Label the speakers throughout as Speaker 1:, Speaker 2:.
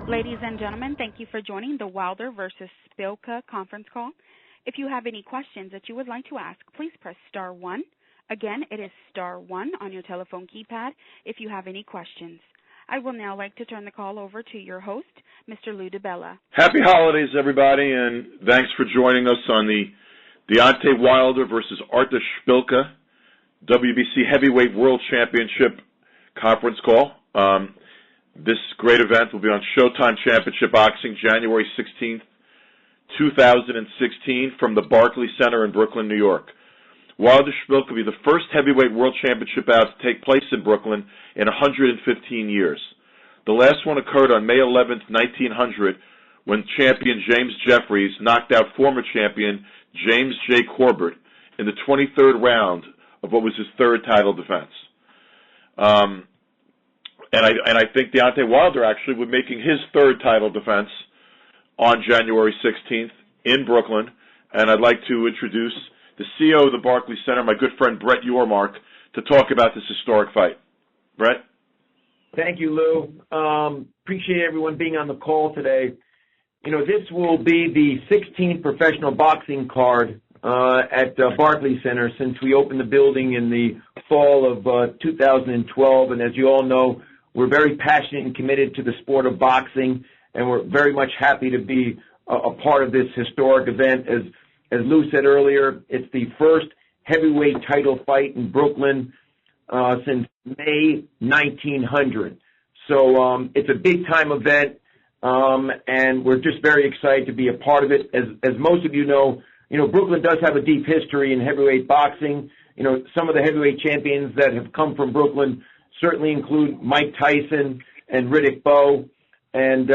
Speaker 1: Ladies and gentlemen, thank you for joining the Wilder versus Szpilka conference call. If you have any questions that you would like to ask, please press star one. Again, it is star one on your telephone keypad if you have any questions. I will now like to turn the call over to your host, Mr. Lou DiBella.
Speaker 2: Happy holidays, everybody, and thanks for joining us on the Deontay Wilder versus Artur Szpilka WBC Heavyweight World Championship conference call. This great event will be on Showtime Championship Boxing, January 16th, 2016, from the Barclays Center in Brooklyn, New York. Wilder Szpilka will be the first heavyweight world championship bout to take place in Brooklyn in 115 years. The last one occurred on May 11th, 1900, when champion James Jeffries knocked out former champion James J. Corbett in the 23rd round of what was his third title defense. And I think Deontay Wilder actually would be making his third title defense on January 16th in Brooklyn. And I'd like to introduce the CEO of the Barclays Center, my good friend Brett Yormark, to talk about this historic fight. Brett?
Speaker 3: Thank you, Lou. Appreciate everyone being on the call today. You know, this will be the 16th professional boxing card at Barclays Center since we opened the building in the fall of 2012. And as you all know, we're very passionate and committed to the sport of boxing, and we're very much happy to be a part of this historic event. As Lou said earlier, it's the first heavyweight title fight in Brooklyn since May 1900. So it's a big-time event, and we're just very excited to be a part of it. As most of you know, Brooklyn does have a deep history in heavyweight boxing. You know, some of the heavyweight champions that have come from Brooklyn certainly include Mike Tyson and Riddick Bowe. And,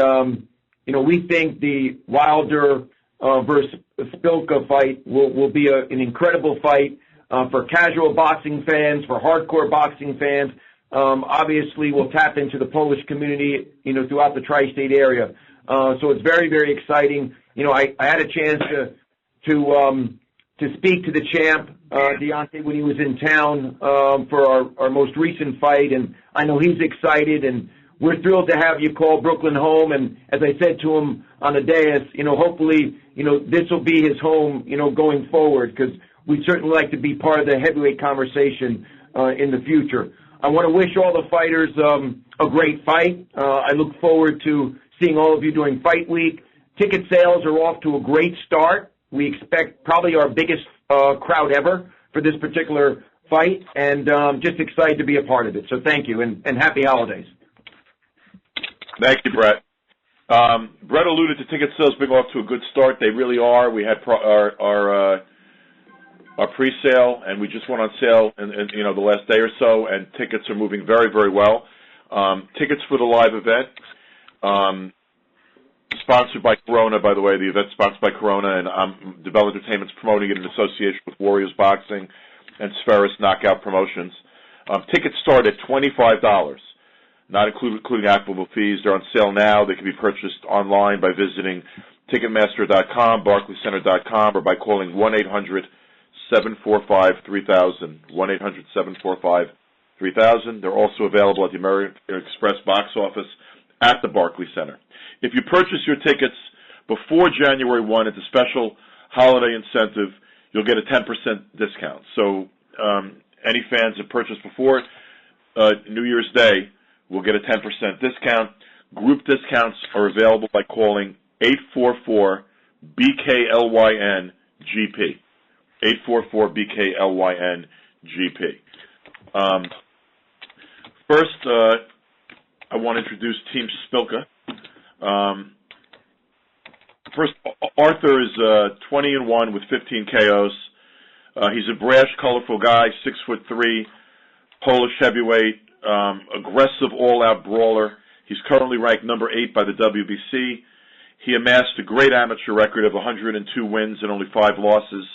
Speaker 3: we think the Wilder versus Szpilka fight will be an incredible fight for casual boxing fans, for hardcore boxing fans. Obviously, we'll tap into the Polish community, throughout the tri-state area. So it's very, very exciting. I had a chance to speak to the champ, Deontay, when he was in town for our most recent fight, and I know he's excited, and we're thrilled to have you call Brooklyn home. And as I said to him on the dais, hopefully, this will be his home, going forward, because we'd certainly like to be part of the heavyweight conversation in the future. I want to wish all the fighters a great fight. I look forward to seeing all of you during fight week. Ticket sales are off to a great start. We expect probably our biggest crowd ever for this particular fight, and just excited to be a part of it. So thank you, and happy holidays.
Speaker 2: Thank you, Brett. Brett alluded to ticket sales being off to a good start. They really are. We had our pre-sale, and we just went on sale in the last day or so, and tickets are moving very, very well. Tickets for the live event, sponsored by Corona, by the way. The event's sponsored by Corona, and DeBell Entertainment's promoting it in association with Warriors Boxing and Spheris Knockout Promotions. Tickets start at $25, not including applicable fees. They're on sale now. They can be purchased online by visiting Ticketmaster.com, BarclaysCenter.com, or by calling 1-800-745-3000, 1-800-745-3000. They're also available at the American Express box office at the Barclays Center. If you purchase your tickets before January 1 at the special holiday incentive, you'll get a 10% discount. So any fans that purchase before New Year's Day will get a 10% discount. Group discounts are available by calling 844-BKLYN-GP. 844-BKLYN-GP. First, I want to introduce Team Szpilka. First, Artur is 20-1 with 15 KOs. He's a brash, colorful guy, 6'3", Polish heavyweight, aggressive, all-out brawler. He's currently ranked number 8 by the WBC. He amassed a great amateur record of 102 wins and only 5 losses.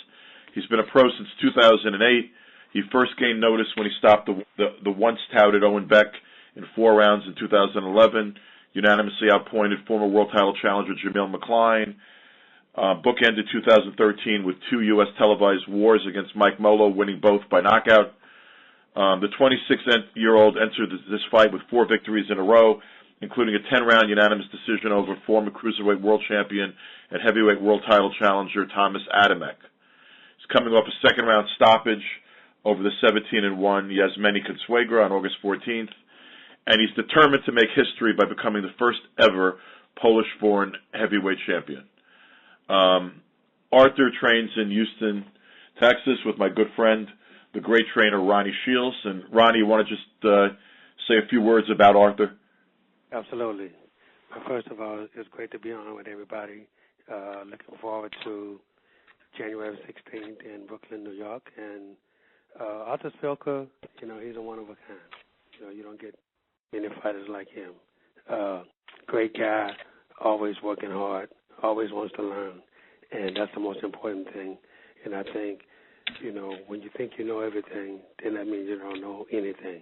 Speaker 2: He's been a pro since 2008. He first gained notice when he stopped the once-touted Owen Beck in 4 rounds in 2011, unanimously outpointed former world title challenger Jamil McCline, bookended 2013 with 2 U.S. televised wars against Mike Molo, winning both by knockout. The 26-year-old entered this fight with 4 victories in a row including a 10-round unanimous decision over former cruiserweight world champion and heavyweight world title challenger Thomas Adamek. He's coming off a second-round stoppage over the 17-1 Yasmeni Consuegra on August 14th, and he's determined to make history by becoming the first ever Polish-born heavyweight champion. Artur trains in Houston, Texas, with my good friend, the great trainer Ronnie Shields. And Ronnie, you want to just say a few words about Artur?
Speaker 4: Absolutely. First of all, it's great to be on with everybody. Looking forward to January 16th in Brooklyn, New York. And Artur Szpilka, he's a one of a kind. You don't get many fighters like him. Great guy, always working hard, always wants to learn. And that's the most important thing. And I think, when you think you know everything, then that means you don't know anything.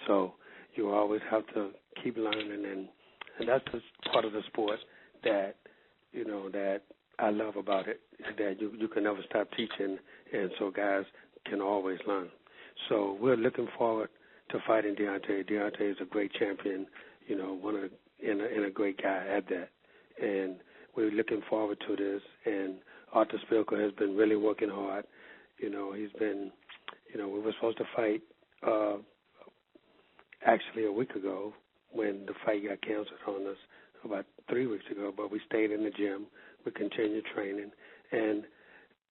Speaker 4: So you always have to keep learning, and that's just part of the sport that, that I love about it, is that you can never stop teaching, and so guys can always learn. So we're looking forward to fighting Deontay. Deontay is a great champion, and a great guy at that. And we're looking forward to this, and Artur Szpilka has been really working hard. He's been, we were supposed to fight actually a week ago when the fight got canceled on us about 3 weeks ago, but we stayed in the gym. We continued training, and,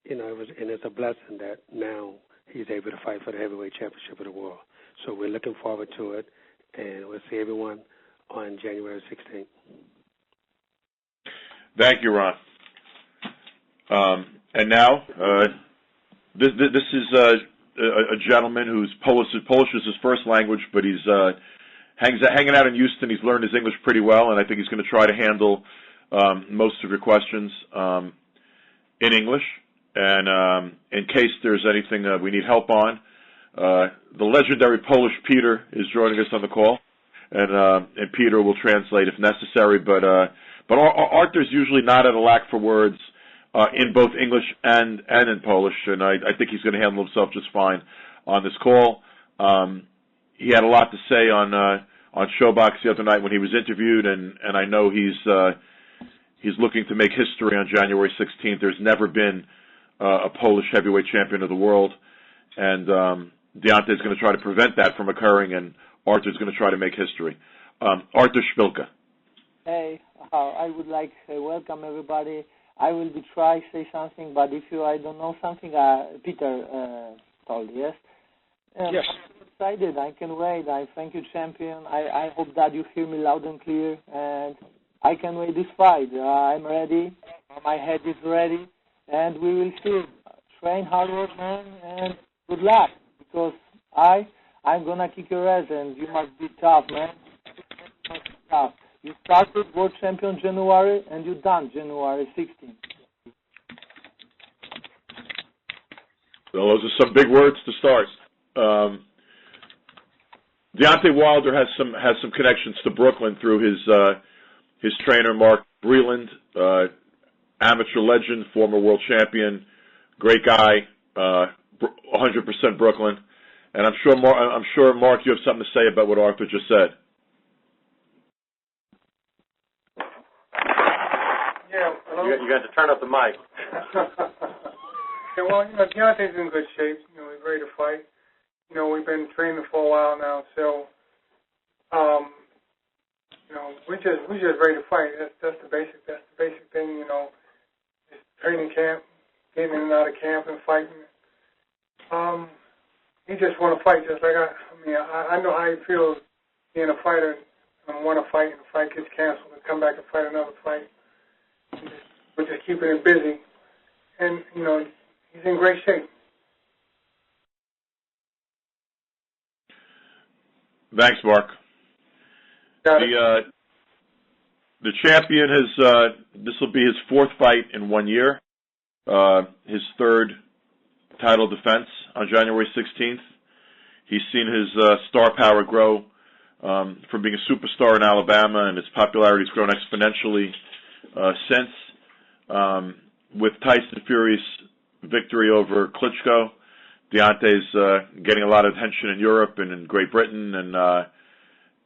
Speaker 4: it's a blessing that now he's able to fight for the heavyweight championship of the world. So we're looking forward to it, and we'll see everyone on January 16th.
Speaker 2: Thank you, Ron. And now, this is a gentleman who's Polish is his first language, but he's hanging out in Houston. He's learned his English pretty well, and I think he's going to try to handle most of your questions in English. And in case there's anything we need help on, the legendary Polish Peter is joining us on the call, and Peter will translate if necessary. But Artur's usually not at a lack for words in both English and in Polish, and I think he's going to handle himself just fine on this call. He had a lot to say on Showbox the other night when he was interviewed, and I know he's looking to make history on January 16th. There's never been a Polish heavyweight champion of the world, and Deontay is going to try to prevent that from occurring, and Artur's going to try to make history. Artur Szpilka.
Speaker 5: Hey, I would like to welcome everybody. I will be trying to say something, but if I don't know something, Peter told, yes?
Speaker 4: Yes.
Speaker 5: I'm excited. I can wait. I thank you, champion. I hope that you hear me loud and clear, and I can wait this fight. I'm ready. My head is ready, and we will see. Train hard work, man, and good luck, because I'm going to kick your ass, and you must be tough, man. Tough. You started world champion January, and you done January 16th.
Speaker 2: Well, those are some big words to start. Deontay Wilder has some connections to Brooklyn through his trainer Mark Breland, amateur legend, former world champion, great guy, 100% Brooklyn. And I'm sure Mark, you have something to say about what Artur just said.
Speaker 6: You got to turn up the mic.
Speaker 7: Yeah, well, Deontay's in good shape. He's ready to fight. We've been training for a while now, so we just ready to fight. That's the basic thing. Just training camp, getting in and out of camp, and fighting. He just want to fight, just like I know how he feels being a fighter and want to fight, and the fight gets canceled, and come back and fight another fight. We're just keeping him busy, and he's in great shape.
Speaker 2: Thanks, Mark. The champion has this will be his fourth fight in 1 year, his third title defense on January 16th. He's seen his star power grow from being a superstar in Alabama, and his popularity has grown exponentially since. With Tyson Fury's victory over Klitschko, Deontay's getting a lot of attention in Europe and in Great Britain, and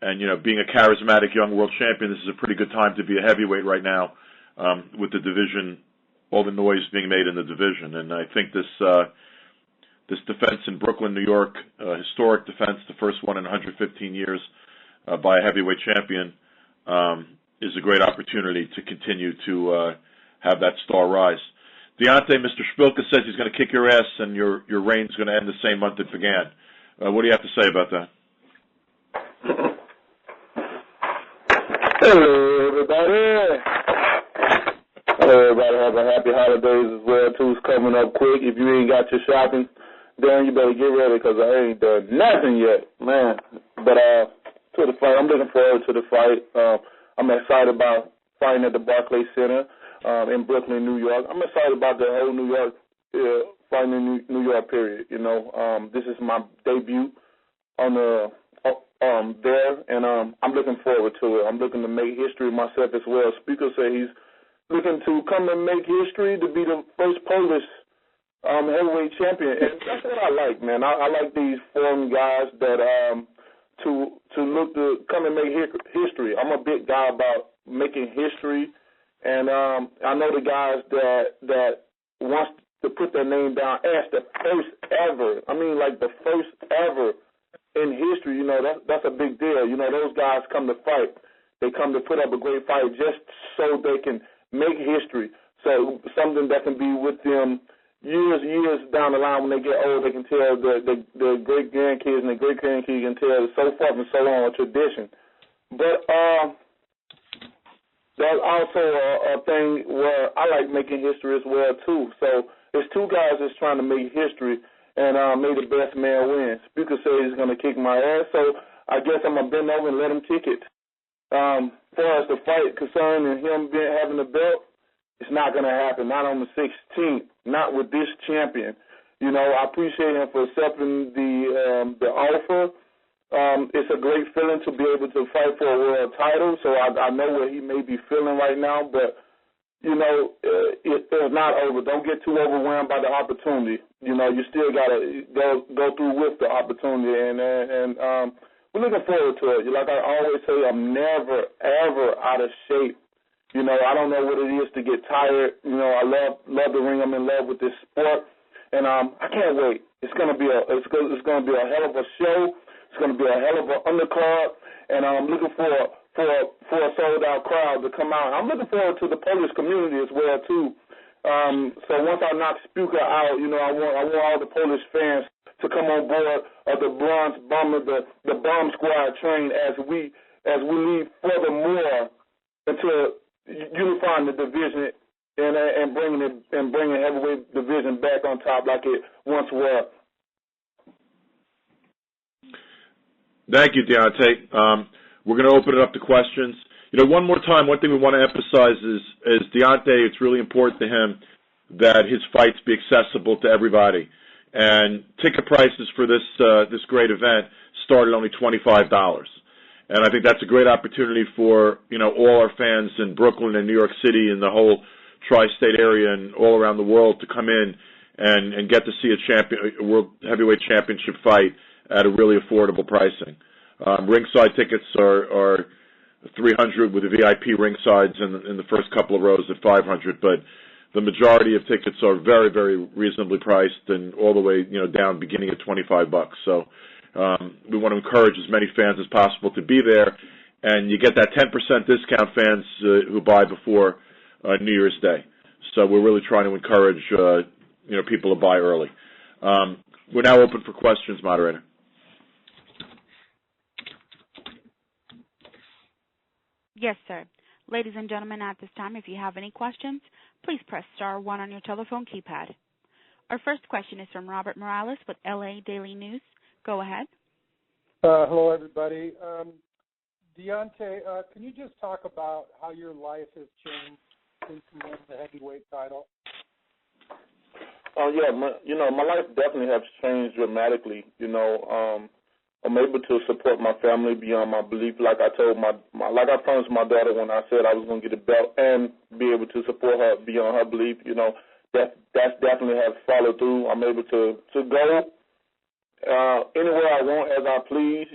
Speaker 2: And, being a charismatic young world champion, this is a pretty good time to be a heavyweight right now with the division, all the noise being made in the division. And I think this defense in Brooklyn, New York, historic defense, the first one in 115 years by a heavyweight champion, is a great opportunity to continue to have that star rise. Deontay, Mr. Szpilka says he's going to kick your ass and your reign's going to end the same month it began. What do you have to say about that?
Speaker 8: Hello, everybody. Hello, everybody. Have a happy holidays as well, too. It's coming up quick. If you ain't got your shopping done, you better get ready because I ain't done nothing yet, man. But to the fight, I'm looking forward to the fight. I'm excited about fighting at the Barclays Center in Brooklyn, New York. I'm excited about the whole New York fighting in New York period. This is my debut on the there, and I'm looking forward to it. I'm looking to make history myself as well. Szpilka said he's looking to come and make history to be the first Polish heavyweight champion, and that's what I like, man. I like these foreign guys that to look to come and make history. I'm a big guy about making history, and I know the guys that wants to put their name down as the first ever. I mean, like the first ever in history. That's a big deal. Those guys come to fight. They come to put up a great fight just so they can make history. So something that can be with them years down the line when they get old, they can tell the great grandkids and the great grandkids can tell so forth and so on, a tradition. But that's also a thing where I like making history as well too. So there's two guys that's trying to make history, and may the best man win. Szpilka said he's going to kick my ass, so I guess I'm going to bend over and let him kick it. As far as the fight concerned and him having the belt, it's not going to happen, not on the 16th, not with this champion. I appreciate him for accepting the offer. It's a great feeling to be able to fight for a world title, so I know what he may be feeling right now, but, it's not over. Don't get too overwhelmed by the opportunity. You still got to go through with the opportunity, and we're looking forward to it. Like I always say, I'm never, ever out of shape. I don't know what it is to get tired. I love the ring. I'm in love with this sport, and I can't wait. It's gonna be a hell of a show. It's gonna be a hell of an undercard, and I'm looking for a sold out crowd to come out. I'm looking forward to the Polish community as well too. So once I knock Szpilka out, I want all the Polish fans to come on board of the Bronze Bomber, the Bomb Squad train as we lead furthermore into unifying the division and bringing heavyweight division back on top like it once was.
Speaker 2: Thank you, Deontay. We're going to open it up to questions. One more time, one thing we want to emphasize is Deontay, it's really important to him that his fights be accessible to everybody. And ticket prices for this great event start at only $25. And I think that's a great opportunity for, all our fans in Brooklyn and New York City and the whole tri-state area and all around the world to come in and get to see a world heavyweight championship fight at a really affordable pricing. Ringside tickets are $300 with the VIP ringsides in the first couple of rows at $500, but the majority of tickets are very, very reasonably priced and all the way, down beginning at $25. So we want to encourage as many fans as possible to be there, and you get that 10% discount, fans who buy before New Year's Day. So we're really trying to encourage people to buy early. We're now open for questions, moderator.
Speaker 1: Yes, sir. Ladies and gentlemen, at this time, if you have any questions, please press star 1 on your telephone keypad. Our first question is from Robert Morales with LA Daily News. Go ahead.
Speaker 9: Hello, everybody. Deontay, can you just talk about how your life has changed since you won the heavyweight title?
Speaker 8: Yeah, my life definitely has changed dramatically. I'm able to support my family beyond my belief. Like I told like I promised my daughter when I said I was going to get a belt and be able to support her beyond her belief. That's definitely has followed through. I'm able to go anywhere I want as I please.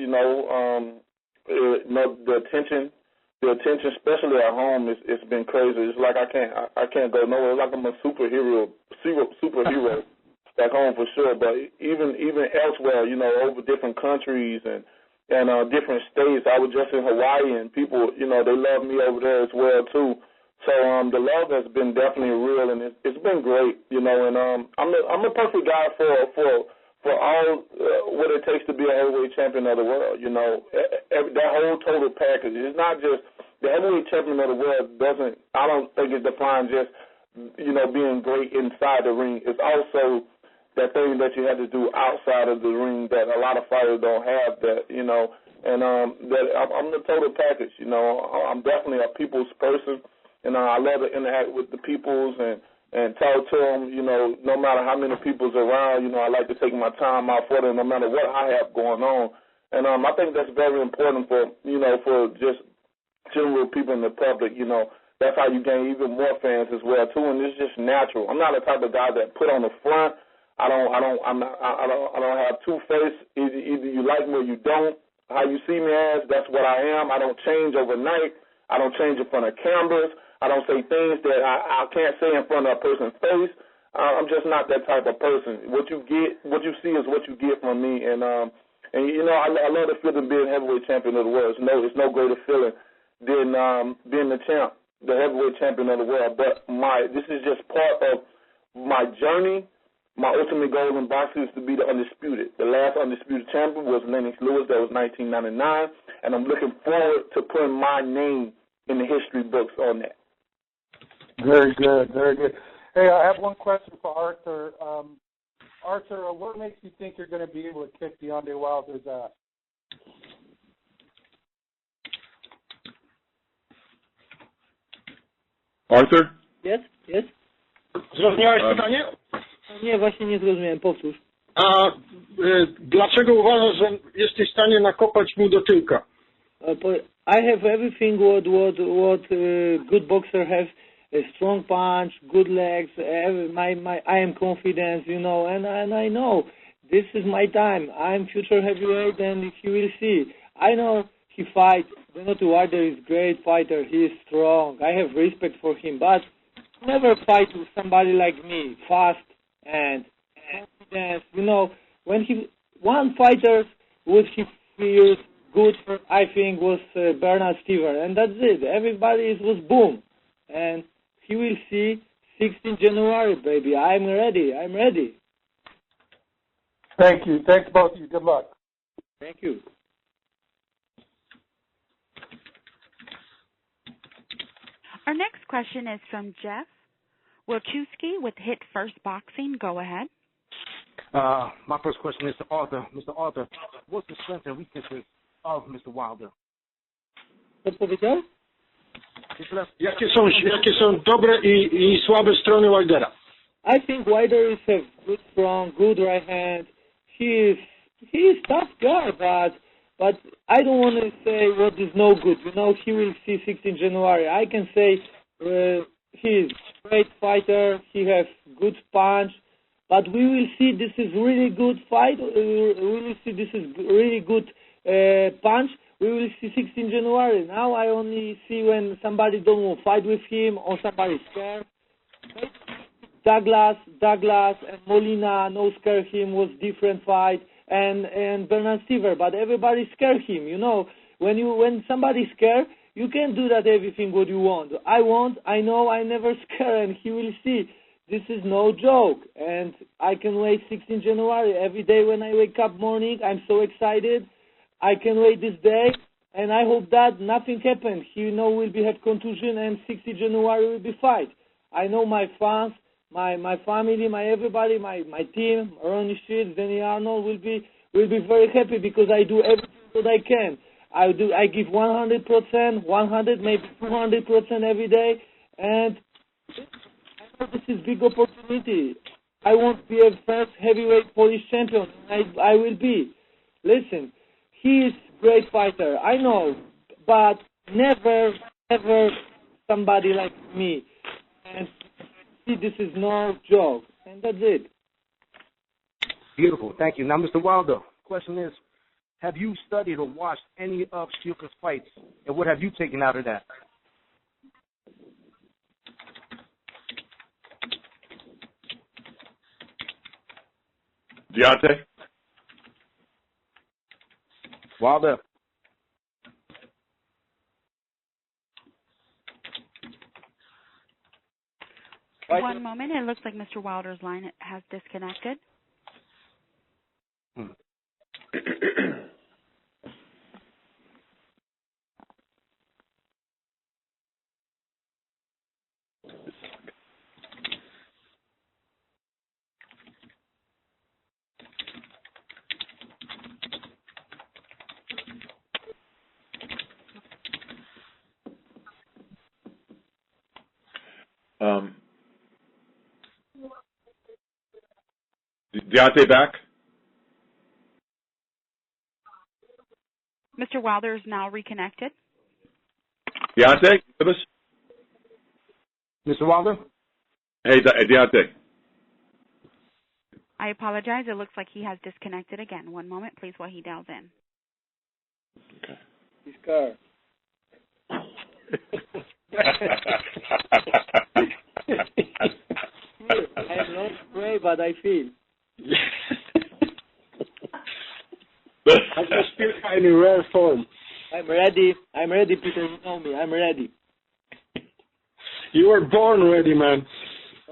Speaker 8: the attention, especially at home, it's been crazy. It's like I can't go nowhere. It's like I'm a superhero back home for sure. But even elsewhere, over different countries and different states. I was just in Hawaii, and people, they love me over there as well too. So the love has been definitely real, and it's been great, And I'm a perfect guy for all what it takes to be a heavyweight champion of the world. That whole total package. It's not just the heavyweight champion of the world. I don't think it defines just being great inside the ring. It's also that thing that you have to do outside of the ring that a lot of fighters don't have. That and that I'm the total package. I'm definitely a people's person. I love to interact with the peoples and talk to them, no matter how many people's around, I like to take my time out for them no matter what I have going on. And I think that's very important for just general people in the public, That's how you gain even more fans as well too, and it's just natural. I'm not the type of guy that put on the front. I don't have two-face. Either you like me or you don't. How you see me as, that's what I am. I don't change overnight. I don't change in front of cameras. I don't say things that I can't say in front of a person's face. I'm just not that type of person. What you see is what you get from me. And I love the feeling being heavyweight champion of the world. It's no greater feeling than being the champ, the heavyweight champion of the world. But this is just part of my journey. My ultimate goal in boxing is to be the undisputed. The last undisputed champion was Lennox Lewis. That was 1999. And I'm looking forward to putting my name in the history books on that.
Speaker 9: Very good, very good. Hey, I have one question for Artur. Artur, what makes you think you're going to be able to kick Deontay Wilder's ass?
Speaker 2: Artur?
Speaker 5: Yes.
Speaker 10: Zrozumiałeś pytanie?
Speaker 5: Nie, właśnie nie zrozumiałem. Powtórz.
Speaker 10: Dlaczego uważasz, że jesteś w stanie nakopać mu do tyłka?
Speaker 5: I have everything what good boxer have. A strong punch, good legs. I am confident, and I know this is my time. I'm future heavyweight, and you will see. I know he fight. Deontay Wilder is great fighter. He is strong. I have respect for him, but never fight with somebody like me, fast and confident. When one fighter which he feels good for, I think, was Bernard Stever, and that's it. Everybody was boom, and he will see 16th January, baby. I'm ready.
Speaker 9: Thank you. Thanks both of you. Good luck.
Speaker 5: Thank you.
Speaker 1: Our next question is from Jeff Wilczewski with Hit First Boxing. Go ahead.
Speaker 11: My first question is to Artur. Mr. Artur, what's the strengths and weaknesses of Mr. Wilder?
Speaker 5: Co powiedział?
Speaker 10: Jakie są dobre i słabe strony Wildera?
Speaker 5: I think Wilder is a good, strong, good right hand. He is tough guy, but I don't want to say what is no good. He will see 16 January. I can say he is great fighter. He has good punch, but we will see this is really good fight. We will see this is really good punch. We will see 16 January. Now I only see when somebody don't want to fight with him or somebody scared. Douglas and Molina no scare him, was different fight, and Bernard Stever, but everybody scare him. When somebody scared, you can't do that everything what you want. I know I never scare, and he will see. This is no joke, and I can wait 16 January. Every day when I wake up morning, I'm so excited. I can wait this day, and I hope that nothing happened. He will have contusion, and 16 January will be fight. I know my fans, my family, my everybody, my team, Ronnie Shields, Danny Arnold will be very happy because I do everything that I can. I give 100%, 100, maybe 200% every day, and I know this is big opportunity. I want to be a first heavyweight Polish champion. I will be. Listen. He is great fighter, I know, but never somebody like me. And see, this is no joke, and that's it.
Speaker 11: Beautiful, thank you. Now, Mr. Wilder, question is, have you studied or watched any of Szpilka's fights, and what have you taken out of that?
Speaker 2: Deontay?
Speaker 11: Wilder.
Speaker 1: One moment. It looks like Mr. Wilder's line has disconnected.
Speaker 2: Deontay back?
Speaker 1: Mr. Wilder is now reconnected.
Speaker 2: Deontay, with us?
Speaker 11: Mr. Wilder?
Speaker 2: Hey, Deontay.
Speaker 1: I apologize. It looks like he has disconnected again. One moment, please, while he dials in.
Speaker 2: Okay.
Speaker 5: His car. I'm not spray, but I feel.
Speaker 10: I just feel kind of rare form.
Speaker 5: I'm ready. I'm ready, Peter. You know me. I'm ready.
Speaker 10: You were born ready, man.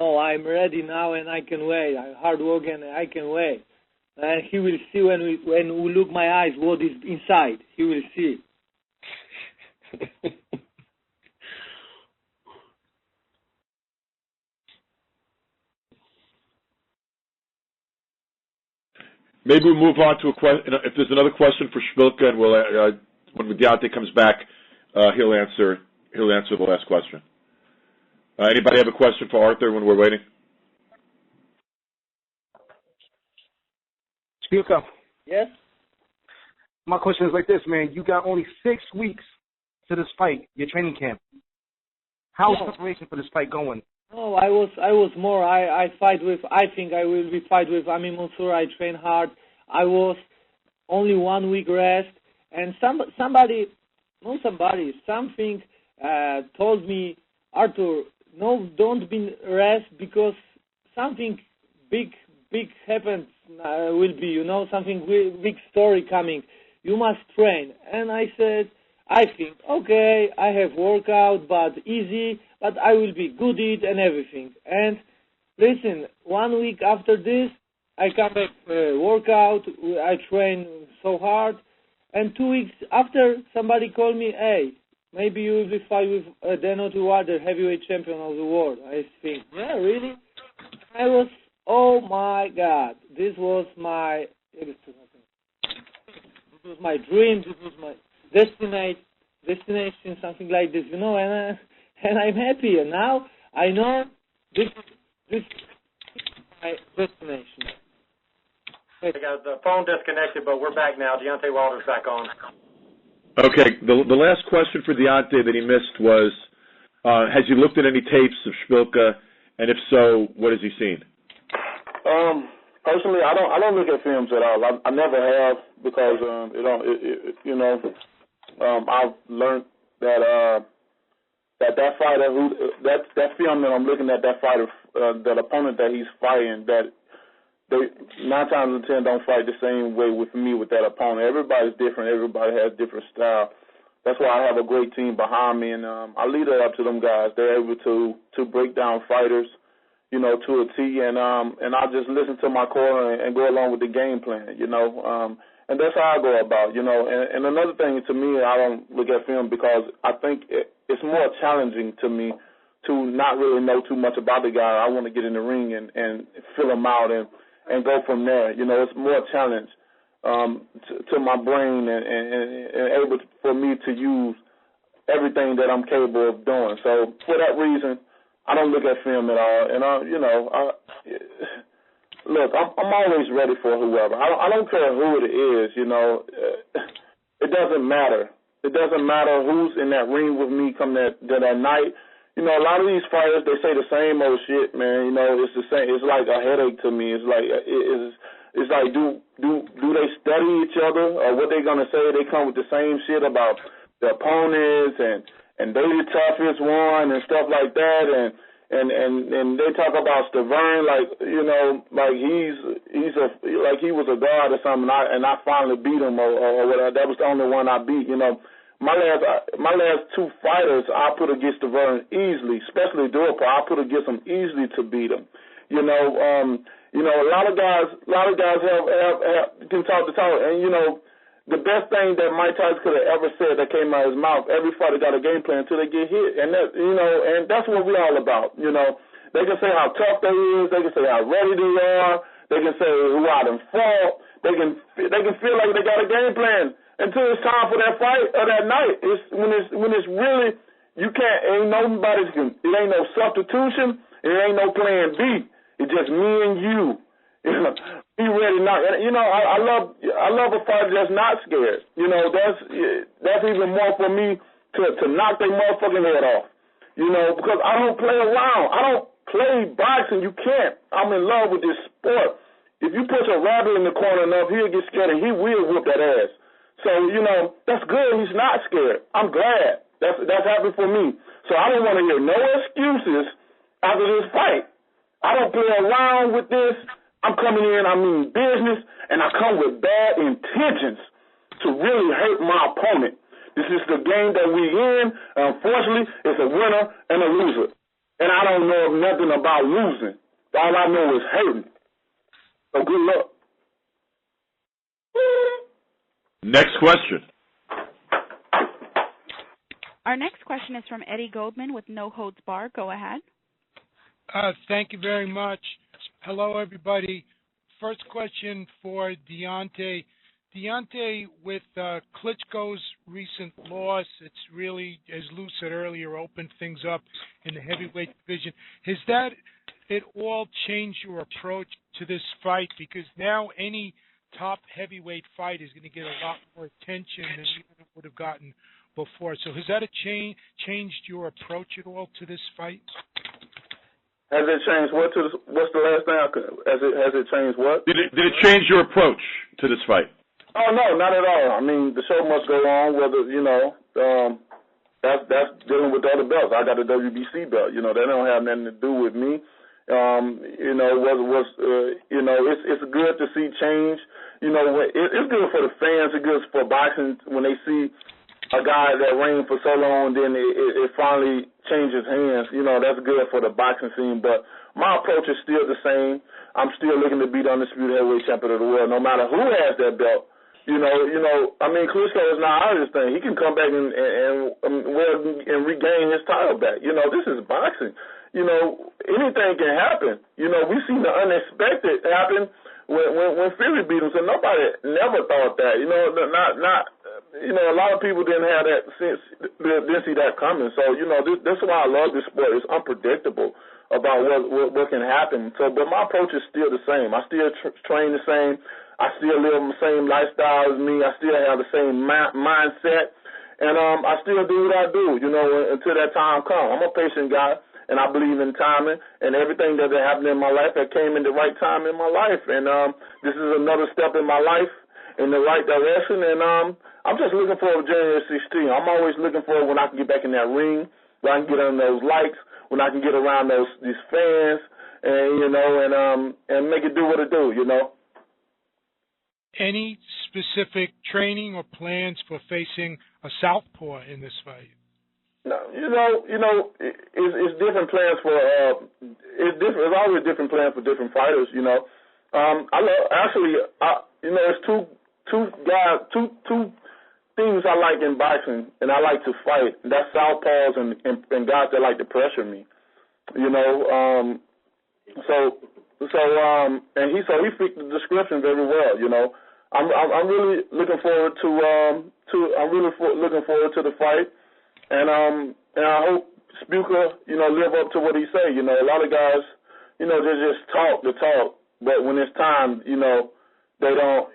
Speaker 5: Oh, I'm ready now, and I can wait. I'm hard working, and I can wait. And he will see when we look my eyes what is inside. He will see.
Speaker 2: Maybe we'll move on to a question. If there's another question for Szpilka, and we'll when Deontay comes back, he'll answer the last question. Anybody have a question for Artur when we're waiting?
Speaker 11: Szpilka.
Speaker 5: Yes?
Speaker 11: My question is like this, man. You got only 6 weeks to this fight, your training camp. How's preparation for this fight going?
Speaker 5: No, I was more. I fight with. I think I will be fight with Amin Mansour. I train hard. I was only 1 week rest, and something told me, Artur, no, don't be rest because something big happens. Will be, something big story coming. You must train. And I said, I think, okay, I have workout, but easy. But I will be good eat and everything. And listen, 1 week after this, I come back workout. I train so hard. And 2 weeks after, somebody called me, hey, maybe you will be fight with Deontay Wilder, heavyweight champion of the world. I think, yeah, really? I was, oh my God, this was my dream. This was my destination, something like this, and I'm happy. And now I know this is my destination.
Speaker 6: We got the phone disconnected, but we're back now. Deontay Wilder's back on.
Speaker 2: Okay. The last question for Deontay that he missed was, has he looked at any tapes of Szpilka, and if so, what has he seen?
Speaker 8: Personally, I don't look at films at all. I never have because I've learned that that fighter that film that I'm looking at, that fighter, that opponent that he's fighting, that they 9 times out of 10 don't fight the same way with me with that opponent. Everybody's different. Everybody has different style. That's why I have a great team behind me, and I lead it up to them guys. They're able to break down fighters, to a T, and I just listen to my core and go along with the game plan, and that's how I go about, And another thing, to me, I don't look at film because I think it's more challenging to me to not really know too much about the guy. I want to get in the ring and fill him out and go from there. It's more challenge to my brain and able for me to use everything that I'm capable of doing. So for that reason, I don't look at film at all. And look, I'm always ready for whoever. I don't care who it is. It doesn't matter. It doesn't matter who's in that ring with me come that night. A lot of these fighters, they say the same old shit, man. It's the same. It's like a headache to me. It's like it's like, do they study each other, or what they gonna say? They come with the same shit about the opponents and they the toughest one and stuff like that, and they talk about Stavern like, you know, like like he was a god or something, and I finally beat him or whatever. That was the only one I beat, you know. My last two fighters I put against Stavern easily, especially Durpa. I put against him easily to beat him. You know, a lot of guys have can talk the talk, and you know, the best thing that Mike Tyson could have ever said that came out of his mouth, every fighter got a game plan until they get hit, and that, you know, and that's what we're all about. You know, they can say how tough they is, they can say how ready they are, they can say who I done fought, they can feel like they got a game plan until it's time for that fight or that night. It's when it's really, you can't, it ain't no substitution, it ain't no plan B. It's just me and you. You know, be ready not. You know, I love a fighter that's not scared. You know, that's even more for me to knock their motherfucking head off. You know, because I don't play around. I don't play boxing. You can't. I'm in love with this sport. If you put a rabbit in the corner enough, he'll get scared and he will whoop that ass. So, you know, that's good. He's not scared. I'm glad. That's happened for me. So I don't want to hear no excuses after this fight. I don't play around with this. I'm coming in, I mean business, and I come with bad intentions to really hurt my opponent. This is the game that we in. Unfortunately, it's a winner and a loser. And I don't know nothing about losing. All I know is hurting. So good luck.
Speaker 2: Next question.
Speaker 1: Our next question is from Eddie Goldman with No Holds Barred. Go ahead.
Speaker 12: Thank you very much. Hello, everybody. First question for Deontay. Deontay, with Klitschko's recent loss, it's really, as Lou said earlier, opened things up in the heavyweight division. Has that at all changed your approach to this fight? Because now any top heavyweight fight is going to get a lot more attention than even it would have gotten before. So has that changed your approach at all to this fight?
Speaker 8: Has it changed what? What's the last thing? Has it changed what?
Speaker 2: Did it change your approach to this fight?
Speaker 8: Oh no, not at all. I mean, the show must go on. Whether you know, that's dealing with the other belts. I got a WBC belt. You know, that don't have nothing to do with me. You know, you know, it's good to see change. You know, it's good for the fans. It's good for boxing when they see a guy that reigned for so long, then it finally changes hands. You know, that's good for the boxing scene. But my approach is still the same. I'm still looking to be the undisputed heavyweight champion of the world, no matter who has that belt. You know. I mean, Klitschko is not out of this thing. He can come back and regain his title back. You know, this is boxing. You know, anything can happen. You know, we've seen the unexpected happen when Fury beat him. So nobody never thought that. You know, not. You know, a lot of people didn't have that sense, didn't see that coming. So, you know, that's why I love this sport. It's unpredictable about what can happen. So, but my approach is still the same. I still train the same. I still live the same lifestyle as me. I still have the same mindset. And I still do what I do, you know, until that time comes. I'm a patient guy, and I believe in timing, and everything that happened in my life that came in the right time in my life. And this is another step in my life in the right direction, and I'm just looking forward to January 16th. I'm always looking forward when I can get back in that ring, when I can get on those likes, when I can get around these fans, and you know, and make it do what it do, you know.
Speaker 12: Any specific training or plans for facing a southpaw in this fight?
Speaker 8: No, you know, it's different plans for it's different. It's always different plans for different fighters, you know. You know, it's two things I like in boxing, and I like to fight. That's southpaws and guys that like to pressure me. You know, and he fit the description very well. You know, I'm really looking forward looking forward to the fight, and I hope Szpilka, you know, live up to what he say. You know, a lot of guys, you know, they just talk the talk, but when it's time, you know, they don't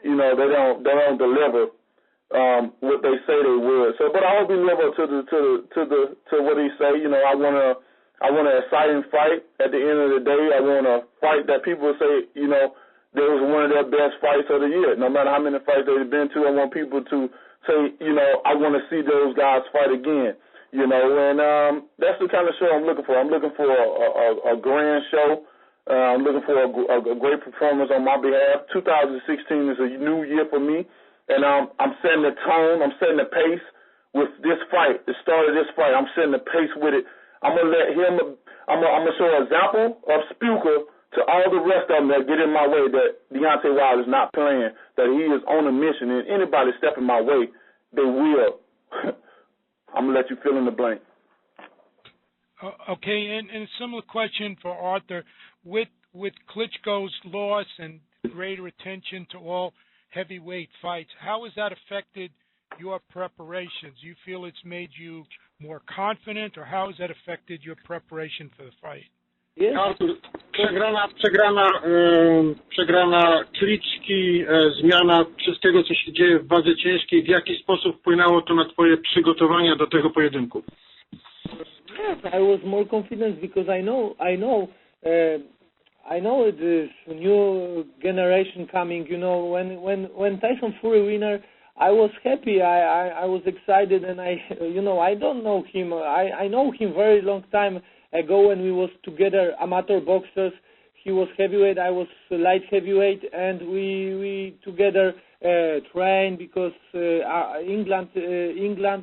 Speaker 8: deliver what they say they would. So, but I hope he live up to what he say. You know, I want an exciting fight. At the end of the day, I want a fight that people say, you know, that was one of their best fights of the year. No matter how many fights they've been to, I want people to say, I want to see those guys fight again. And that's the kind of show I'm looking for. I'm looking for a grand show. I'm looking for a great performance on my behalf. 2016 is a new year for me, and I'm setting the tone. I'm setting the pace with this fight. The start of this fight, I'm setting the pace with it. I'm gonna let him. I'm gonna show an example of Szpilka to all the rest of them that get in my way. That Deontay Wilder is not playing. That he is on a mission, and anybody stepping my way, they will. I'm gonna let you fill in the blank.
Speaker 12: Okay, and a similar question for Artur. With Klitschko's loss and greater attention to all heavyweight fights, how has that affected your preparations? Do you feel it's made you more confident, or how has that affected your preparation for the fight?
Speaker 5: Yes.
Speaker 10: Artur, przegrana Klitschki, zmiana wszystkiego, co się dzieje w wadze ciężkiej, w jaki sposób wpłynęło to na twoje przygotowania do tego pojedynku?
Speaker 5: Yes, I was more confident because I know this new generation coming. When Tyson Fury winner, I was happy. I was excited, and I don't know him. I know him very long time ago when we was together amateur boxers. He was heavyweight, I was light heavyweight, and we together trained because England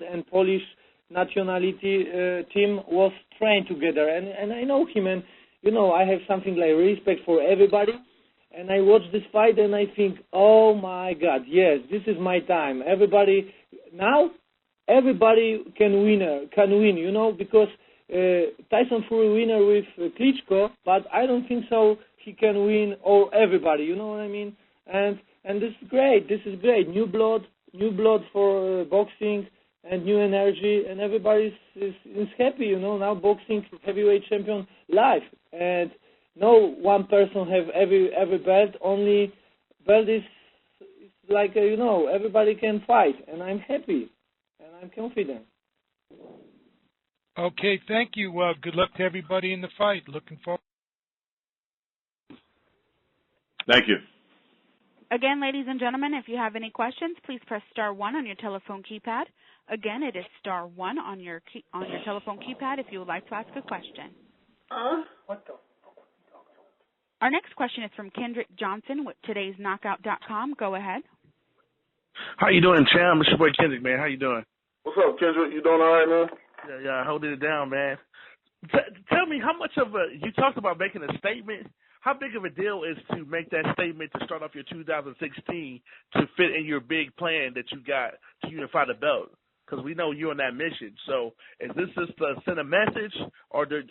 Speaker 5: and Polish nationality team was trained together, and I know him, and I have something like respect for everybody. And I watch this fight and I think, oh my God, yes, this is my time. Everybody can win, because Tyson Fury winner with Klitschko, but I don't think so he can win or everybody, you know what I mean? And this is great. New blood for boxing and new energy, and everybody is happy, Now boxing heavyweight champion live, and no one person have every belt. Only belt is like everybody can fight, and I'm happy and I'm confident.
Speaker 12: Okay, thank you. Good luck to everybody in the fight. Looking forward.
Speaker 2: Thank you.
Speaker 1: Again, ladies and gentlemen, if you have any questions, please press star 1 on your telephone keypad. Again, it is star 1 on your telephone keypad if you would like to ask a question.
Speaker 7: What the?
Speaker 1: Our next question is from Kendrick Johnson with today'sknockout.com. Go ahead.
Speaker 11: How you doing, champ? It's your boy Kendrick, man. How you doing?
Speaker 8: What's up, Kendrick? You doing all right, man?
Speaker 11: Yeah, holding it down, man. Tell me, how much of you talked about making a statement. How big of a deal is to make that statement to start off your 2016 to fit in your big plan that you got to unify the belt? Because we know you're on that mission. So is this just to send a message, or do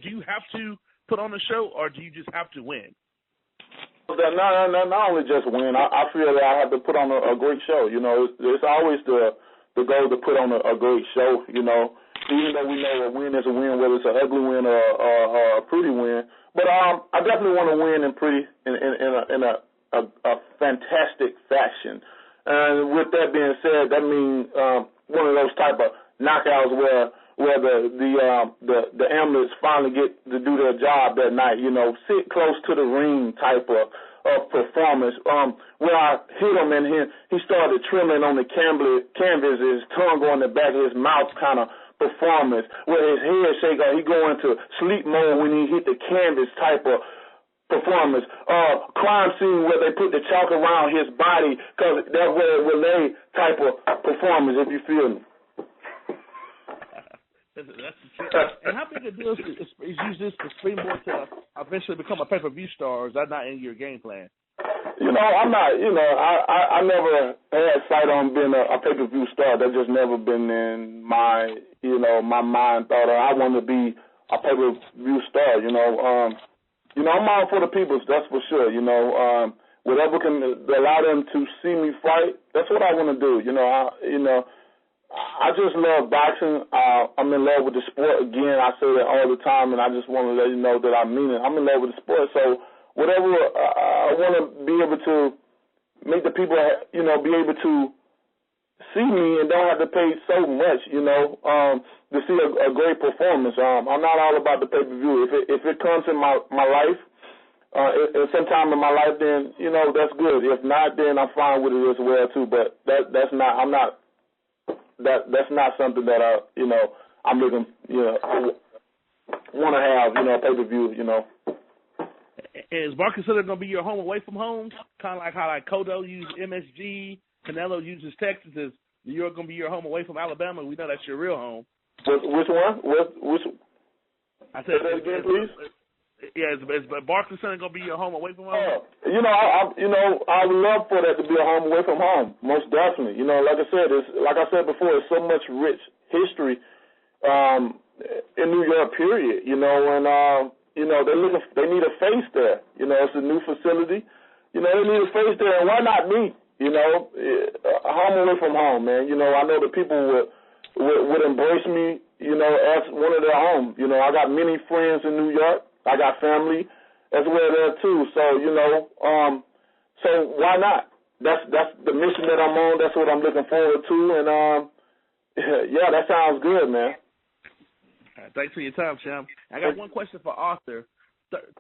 Speaker 11: you have to put on a show, or do you just have to win?
Speaker 8: Not only just win. I feel that I have to put on a great show. It's always the goal to put on a great show. Even though we know a win is a win, whether it's an ugly win or a pretty win. But I definitely want to win in a fantastic fashion. And with that being said, that means one of those type of knockouts where the ambulance finally get to do their job that night, sit close to the ring type of performance. Where I hit him and he started trembling on the canvas, his tongue going in the back of his mouth kind of performance, where his head shake, he go into sleep mode when he hit the canvas type of performance. Crime scene where they put the chalk around his body, because that's where it relay type of performance, if you feel me.
Speaker 11: And how big a deal is use this to springboard to eventually become a pay-per-view star, or is that not in your game plan?
Speaker 8: I'm not, I never had sight on being a pay-per-view star. That's just never been in my, my mind thought I want to be a pay-per-view star, I'm all for the people, that's for sure, whatever can allow them to see me fight, that's what I want to do, I just love boxing. I'm in love with the sport. Again, I say that all the time, and I just want to let you know that I mean it. I'm in love with the sport. So whatever, I want to be able to make the people, be able to see me and don't have to pay so much, to see a great performance. I'm not all about the pay-per-view. If it comes in my life, in some time in my life, then that's good. If not, then I'm fine with it as well too. But that's not something that I'm looking want to have pay-per-view.
Speaker 11: Is Barkley Center going to be your home away from home? Kind of like how Cotto used MSG, Canelo uses Texas. Is New York going to be your home away from Alabama? We know that's your real home.
Speaker 8: Which one? Which?
Speaker 11: I said
Speaker 8: that again, please.
Speaker 11: Yeah, is Barkley Center going to be your home away from home?
Speaker 8: I would love for that to be a home away from home. Most definitely. Like I said before, there's so much rich history in New York. Period. And they need a face there. It's a new facility. They need a face there, and why not me? Home away from home, man. I know that people would embrace me, as one of their home. I got many friends in New York. I got family as well there too. So, so why not? That's the mission that I'm on. That's what I'm looking forward to. And yeah, that sounds good, man.
Speaker 11: All right, thanks for your time, Champ. I got one question for Arthur.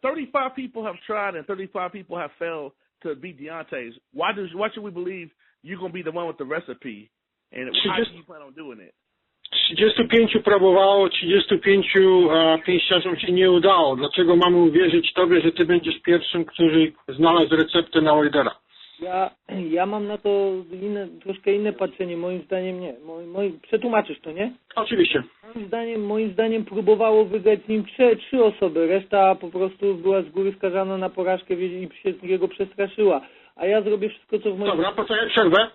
Speaker 11: 35 people have tried and 35 people have failed to beat Deontay. Why should we believe you're going to be the one with the recipe? And how do you plan on doing it?
Speaker 10: 35 próbowało, 35 pięściarzom się nie udało. Dlaczego mamy uwierzyć Tobie, że Ty będziesz pierwszym, który znalazł receptę na Wilder'a?
Speaker 5: Ja mam na to troszkę inne patrzenie. Moim zdaniem nie. Przetłumaczysz to, nie?
Speaker 10: Oczywiście.
Speaker 5: Moim zdaniem próbowało wygrać z nim 3 osoby. Reszta po prostu była z góry skazana na porażkę i się jego przestraszyła. A ja zrobię wszystko, co w moim...
Speaker 10: Dobra, poczekaj chwilę.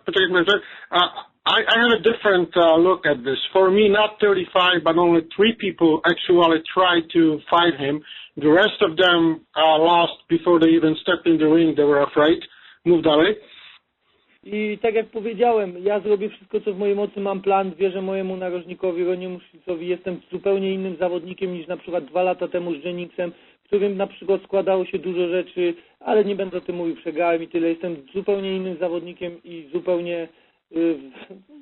Speaker 10: I have a different look at this. For me, not 35, but only 3 people actually tried to fight him. The rest of them lost before they even stepped in the ring. They were afraid. Mów dalej.
Speaker 5: I tak jak powiedziałem, ja zrobię wszystko, co w mojej mocy, mam plan, wierzę mojemu narożnikowi, Roniemu Szlicowi. Jestem zupełnie innym zawodnikiem niż na przykład 2 lata temu z Jennings-em, którym na przykład składało się dużo rzeczy, ale nie będę o tym mówił, przegrałem i tyle. Jestem zupełnie innym zawodnikiem i zupełnie...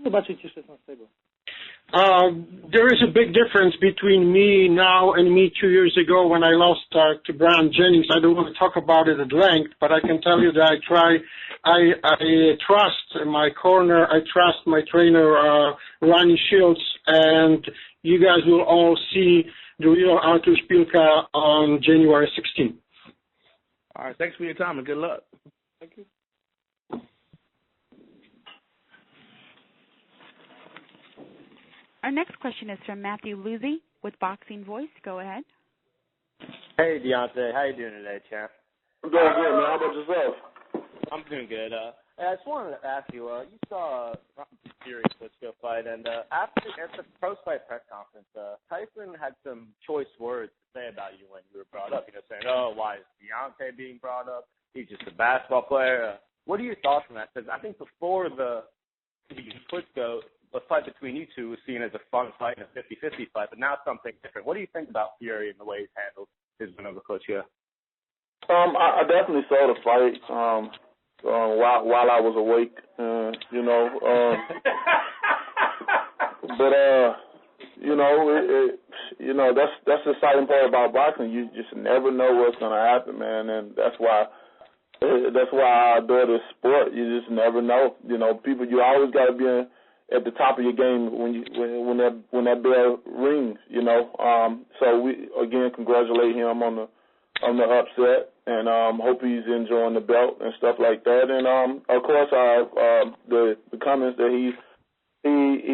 Speaker 5: zobaczycie 16.
Speaker 10: There is a big difference between me now and me 2 years ago when I lost to Brian Jennings. I don't want to talk about it at length, but I can tell you that I trust my corner, I trust my trainer, Ronnie Shields, and you guys will all see the real Artur Szpilka on January 16th.
Speaker 11: All right, thanks for your time and good luck.
Speaker 5: Thank you.
Speaker 1: Our next question is from Matthew Luzzi with Boxing Voice. Go ahead.
Speaker 13: Hey, Deontay. How you doing today, champ?
Speaker 8: I'm doing good, man. How about yourself?
Speaker 13: I'm doing good. I just wanted to ask you, you saw Fury Klitschko fight, and at the post-fight press conference, Tyson had some choice words to say about you when you were brought up. Saying, why is Deontay being brought up? He's just a basketball player. What are your thoughts on that? Because I think before the Klitschko, the fight between you two was seen as a fun fight and a 50-50 fight, but now it's something different. What do you think about Fury and the way he's handled his win over Klitschko?
Speaker 8: I definitely saw the fight while I was awake, but that's the exciting part about boxing. You just never know what's gonna happen, man, and that's why I adore this sport. You just never know. People, you always got to be at the top of your game when that bell rings. So we again congratulate him on the upset, and hope he's enjoying the belt and stuff like that. And of course, the comments that he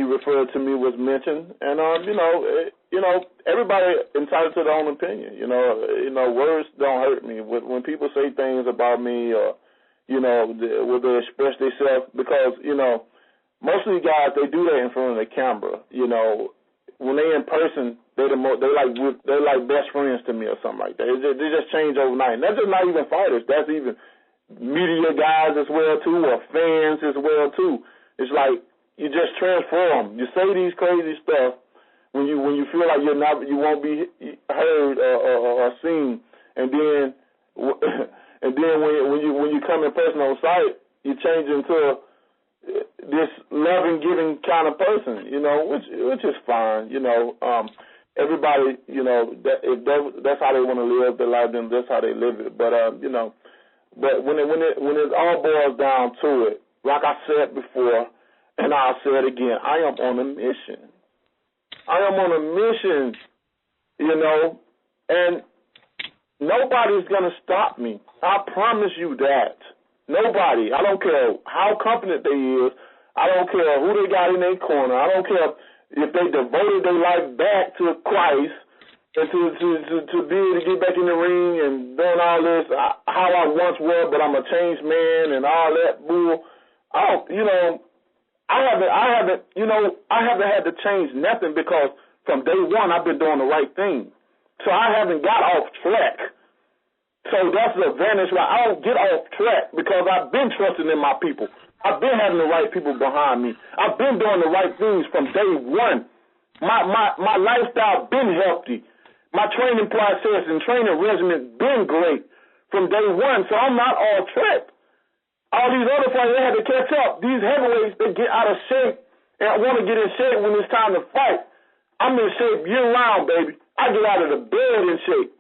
Speaker 8: referred to me was mentioned, and everybody entitled to their own opinion. Words don't hurt me. When people say things about me, or will they express themselves, because most of the guys, they do that in front of the camera. When they in person, they're like best friends to me or something like that. They just change overnight. And that's just not even fighters. That's even media guys as well too, or fans as well too. It's like you just transform. You say these crazy stuff when you feel like you won't be heard or seen, and then when you come in person on site, you change into this loving, giving kind of person, which is fine, everybody, that's how they want to live their life, then that's how they live it. But but when it all boils down to it, like I said before, and I'll say it again, I am on a mission. I am on a mission, and nobody's gonna stop me. I promise you that. Nobody. I don't care how confident they is. I don't care who they got in their corner. I don't care if they devoted their life back to Christ and to be able to get back in the ring and doing all this, how I once was, but I'm a changed man and all that bull. I haven't had to change nothing because from day one I've been doing the right thing. So I haven't got off track. So that's the advantage. I don't get off track because I've been trusting in my people. I've been having the right people behind me. I've been doing the right things from day one. My lifestyle been healthy. My training process and training regimen been great from day one. So I'm not off track. All these other fighters, they had to catch up. These heavyweights, they get out of shape and want to get in shape when it's time to fight. I'm in shape year round, baby. I get out of the bed in shape,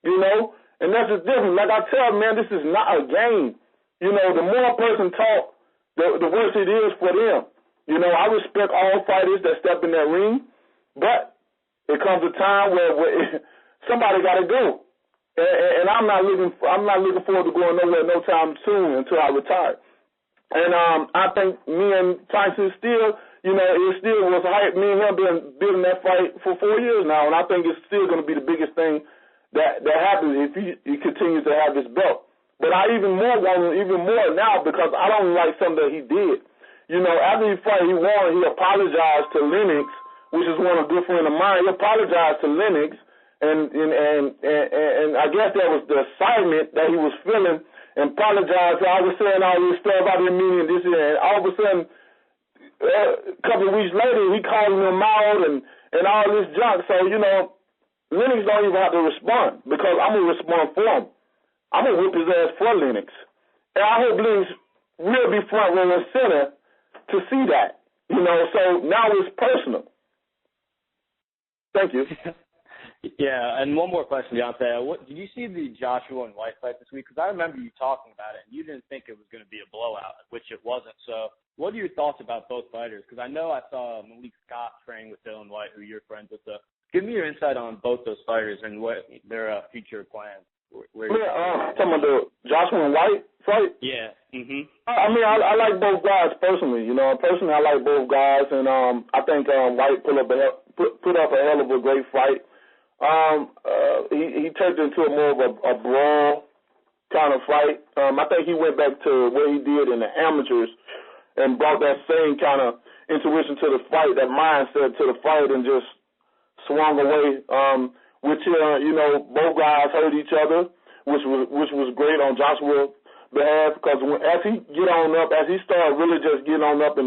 Speaker 8: and that's the difference. Like I tell them, man, this is not a game. The more a person talk, the worse it is for them. I respect all fighters that step in that ring, but it comes a time where somebody got to go, and I'm not looking forward to going nowhere no time soon until I retire. And I think me and Tyson still, it still was hype. Me and him been building that fight for 4 years now, and I think it's still going to be the biggest thing that happens if he continues to have this belt. But I even more want him even more now because I don't like something that he did. After he fought, he won. He apologized to Lennox, which is one of a good friend of mine. He apologized to Lennox, and I guess that was the excitement that he was feeling, and apologized. I was saying all this stuff I didn't mean this, and all of a sudden, a couple of weeks later, he calling him out and all this junk. So Lennox don't even have to respond because I'm gonna respond for him. I'm going to whip his ass for Lennox. And I hope Lennox will be front row and center to see that. So now it's personal. Thank you.
Speaker 13: Yeah, and one more question, Deontay. Did you see the Joshua and White fight this week? Because I remember you talking about it, and you didn't think it was going to be a blowout, which it wasn't. So what are your thoughts about both fighters? Because I know I saw Malik Scott training with Dylan White, who you're friends with. So give me your insight on both those fighters and what their future plans.
Speaker 8: Talking about the Joshua and White fight?
Speaker 13: Yeah.
Speaker 8: I like both guys personally. Personally, I like both guys, and I think White put up a hell of a great fight. He turned into more of a brawl kind of fight. I think he went back to what he did in the amateurs and brought that same kind of intuition to the fight, that mindset to the fight, and just swung away. Which both guys hurt each other, which was great on Joshua's behalf because as he started really just getting on up in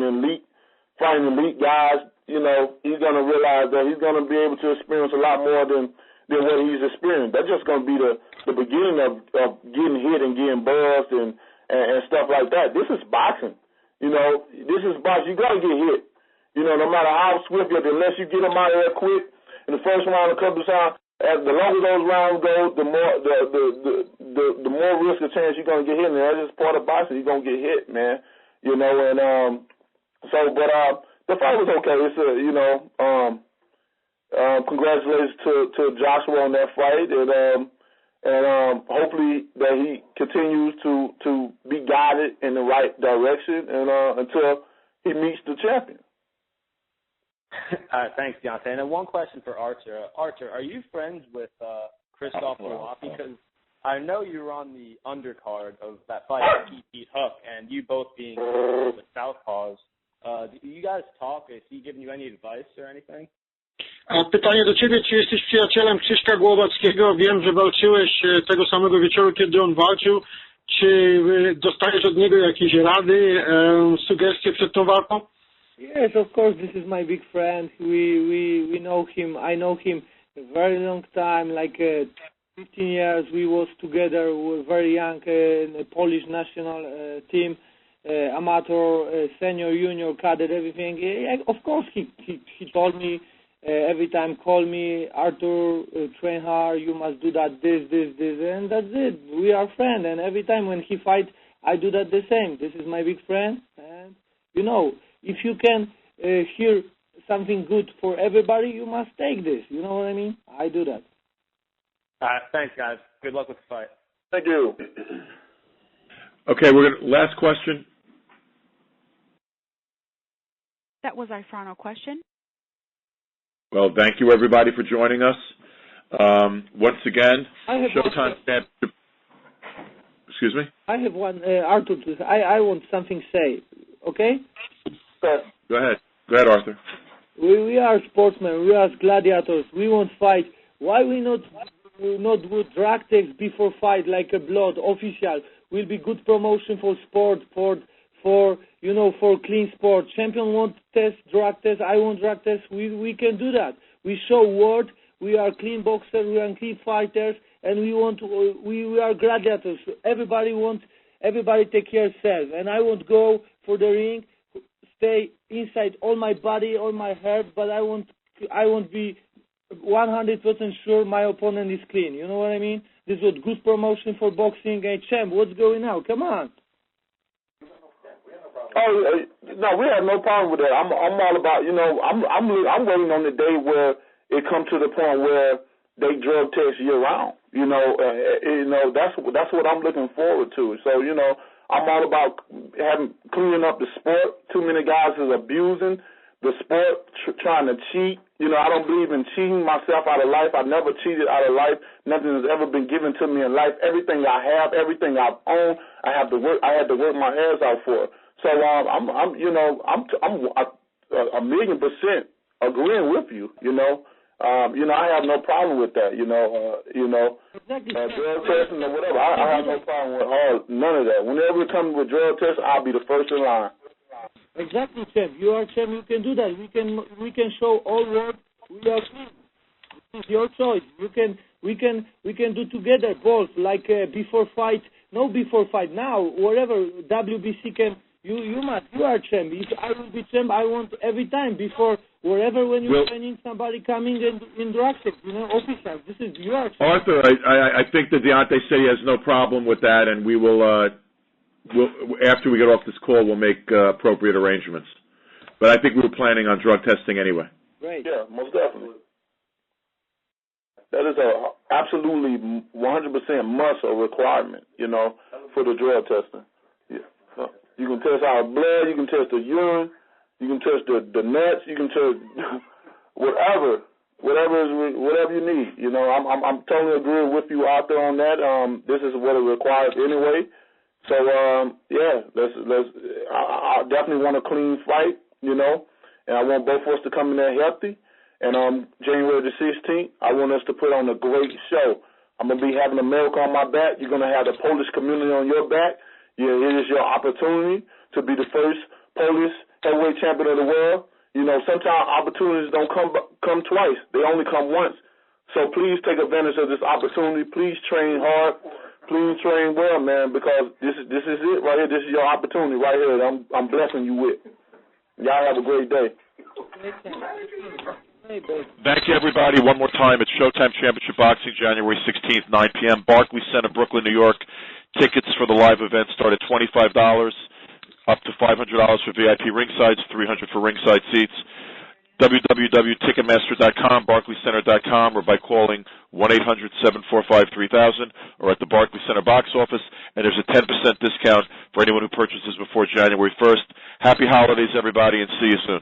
Speaker 8: fighting elite guys, he's gonna realize that he's gonna be able to experience a lot more than what he's experienced. That's just gonna be the beginning of getting hit and getting buzzed and stuff like that. This is boxing, This is boxing. You gotta get hit, no matter how swift you're, unless you get them out of there quick in the first round, a couple of times. As the longer those rounds go, the more risk of chance you're gonna get hit. And that's just part of boxing. You're gonna get hit, man. But the fight was okay. It's congratulations to Joshua on that fight, and hopefully that he continues to be guided in the right direction and until he meets the champion.
Speaker 13: All right, thanks, Deontay. And then one question for Artur. Artur, are you friends with Christoph Milwaukee? Because I know you were on the undercard of that fight with Pete Hook, and you both being the Southpaws. Do you guys talk? Is he giving you any advice or anything?
Speaker 10: Pytanie do Ciebie, czy jesteś przyjacielem Krzyśka Głowackiego? Wiem, że walczyłeś tego samego wieczoru, kiedy on walczył. Czy dostajesz od niego jakieś rady, sugestie przed tą walką?
Speaker 5: Yes, of course. This is my big friend. We know him. I know him a very long time, like 15 years. We was together. We were very young in the Polish national team, amateur, senior, junior, cadet, everything. Of course, he told me every time call me, Artur, train hard, you must do that, this, and that's it. We are friends, and every time when he fight, I do that the same. This is my big friend, and, you know, if you can hear something good for everybody, you must take this. You know what I mean? I do that.
Speaker 13: All right, thanks, guys. Good luck with the fight.
Speaker 8: Thank you.
Speaker 2: Okay, we're gonna last question.
Speaker 1: That was our final question.
Speaker 2: Well, thank you everybody for joining us. Once again, Showtime Championship. Excuse me?
Speaker 5: I have one, Artur, I want something to say, okay?
Speaker 2: Go ahead, Arthur.
Speaker 5: We are sportsmen, we are gladiators, we won't fight. Why we not do drug tests before fight like a blood, official? Will be good promotion for sport, for clean sport. Champion want test, drug test, I want drug test. We can do that. We show world, we are clean boxers, we are clean fighters, and we are gladiators. Everybody take care of self. And I won't go for the ring, stay inside all my body, all my heart, but I won't be 100% sure my opponent is clean. You know what I mean? This was good promotion for boxing. Hey, champ, what's going on? Come on.
Speaker 8: Oh no, we have no problem with that. I'm all about, I'm waiting on the day where it comes to the point where they drug test year round. That's what I'm looking forward to. So I'm all about cleaning up the sport. Too many guys is abusing the sport, trying to cheat. I don't believe in cheating myself out of life. I never cheated out of life. Nothing has ever been given to me in life. Everything I have, everything I've owned, I had to work my ass out for. So I'm 1,000,000% agreeing with you. I have no problem with that. Drug testing or whatever. I have no problem with none of that. Whenever it comes with drug tests, I'll be the first in line.
Speaker 5: Exactly, champ. You are champ. You can do that. We can show all world we are clean. It's your choice. We can do together both. Like before fight, no before fight. Now, whatever WBC can. You are champ. If I will be champ, I want every time before wherever when you're training somebody coming in drug test, official. This is you are champ.
Speaker 2: Arthur, I think that Deontay said he has no problem with that, and we will. After we get off this call, we'll make appropriate arrangements. But I think we were planning on drug testing anyway.
Speaker 5: Right.
Speaker 8: Yeah, most definitely. That is a absolutely 100% must or requirement, for the drug testing. Yeah. You can test our blood, you can test the urine, you can test the nuts, you can test whatever you need. I'm totally agreeing with you out there on that. This is what it requires anyway. So I definitely want a clean fight, and I want both of us to come in there healthy. And January the 16th, I want us to put on a great show. I'm gonna be having America on my back. You're gonna have the Polish community on your back. Yeah, it is your opportunity to be the first Polish heavyweight champion of the world. Sometimes opportunities don't come twice; they only come once. So please take advantage of this opportunity. Please train hard. Please train well, man, because this is it right here. This is your opportunity right here that I'm blessing you with. Y'all have a great day.
Speaker 2: Thank you, everybody. One more time, it's Showtime Championship Boxing, January 16th, 9 p.m., Barclays Center, Brooklyn, New York. Tickets for the live event start at $25, up to $500 for VIP ringsides, $300 for ringside seats. www.ticketmaster.com, barclayscenter.com, or by calling 1-800-745-3000 or at the Barclays Center box office. And there's a 10% discount for anyone who purchases before January 1st. Happy holidays, everybody, and see you soon.